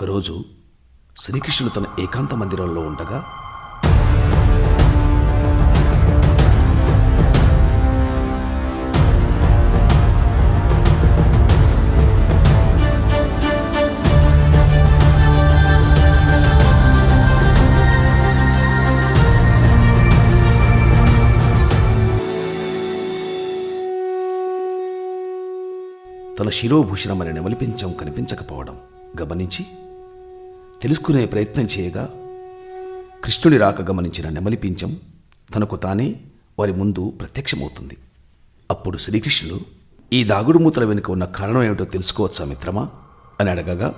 ఒకరోజు శ్రీకృష్ణుడు తన ఏకాంత మందిరంలో ఉండగా తన శిరోభూషణమని నెమలిపించం కనిపించకపోవడం గమనించి తెలుసుకునే ప్రయత్నం చేయగా కృష్ణుని రాక గమనించిన నెమలిపించం తనకు తానే వారి ముందు ప్రత్యక్షమవుతుంది. అప్పుడు శ్రీకృష్ణుడు ఈ దాగుడు మూతల వెనుక ఉన్న కారణం ఏమిటో తెలుసుకోవచ్చా మిత్రమా అని అడగగా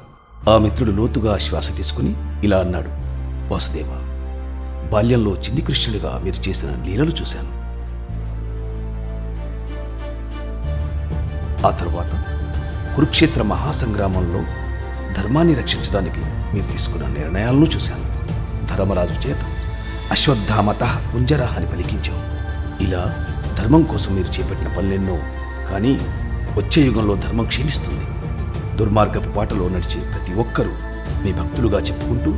ఆ మిత్రుడు లోతుగా శ్వాస తీసుకుని ఇలా అన్నాడు, వాసుదేవ, బాల్యంలో చిన్ని కృష్ణుడిగా మీరు చేసిన లీలలు చూశాను. ఆ తర్వాత కురుక్షేత్ర మహాసంగ్రామంలో ధర్మాన్ని రక్షించడానికి మీరు తీసుకున్న నిర్ణయాలను చూశాను. ధర్మరాజు చేత అశ్వత్థామత కుంజరహ అని పలికించావు. ఇలా ధర్మం కోసం మీరు చేపట్టిన పనులెన్నో. కానీ వచ్చే యుగంలో ధర్మం క్షీణిస్తుంది. దుర్మార్గపు బాటలో నడిచే ప్రతి ఒక్కరూ మీ భక్తులుగా చెప్పుకుంటూ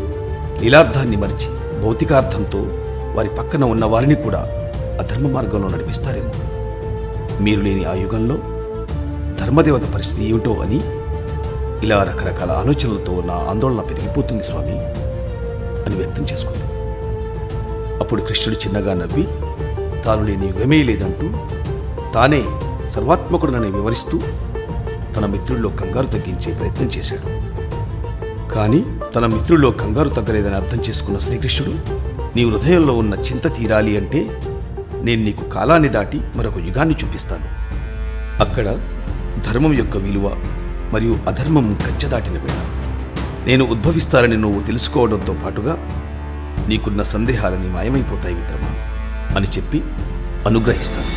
లీలార్థాన్ని మరిచి భౌతికార్థంతో వారి పక్కన ఉన్న వారిని కూడా అధర్మ మార్గంలో నడిపిస్తారేమో. మీరు లేని ఆ యుగంలో ధర్మదేవత పరిస్థితి ఏమిటో అని ఇలా రకరకాల ఆలోచనలతో నా ఆందోళన పెరిగిపోతుంది స్వామి అని వ్యక్తం చేసుకుంది. అప్పుడు కృష్ణుడు చిన్నగా నవ్వి తాను లేని యుగమే లేదంటూ తానే సర్వాత్మకుడునని వివరిస్తూ తన మిత్రుల్లో కంగారు తగ్గించే ప్రయత్నం చేశాడు. కానీ తన మిత్రుల్లో కంగారు తగ్గలేదని అర్థం చేసుకున్న శ్రీకృష్ణుడు, నీ హృదయంలో ఉన్న చింత తీరాలి అంటే నేను నీకు కాలాన్ని దాటి మరొక యుగాన్ని చూపిస్తాను. అక్కడ ధర్మం యొక్క విలువ మరియు అధర్మం కంచె దాటిన వేళ నేను ఉద్భవిస్తానని నువ్వు తెలుసుకోవడంతో పాటుగా నీకున్న సందేహాలని మాయమైపోతాయి మిత్రమా అని చెప్పి అనుగ్రహిస్తాను.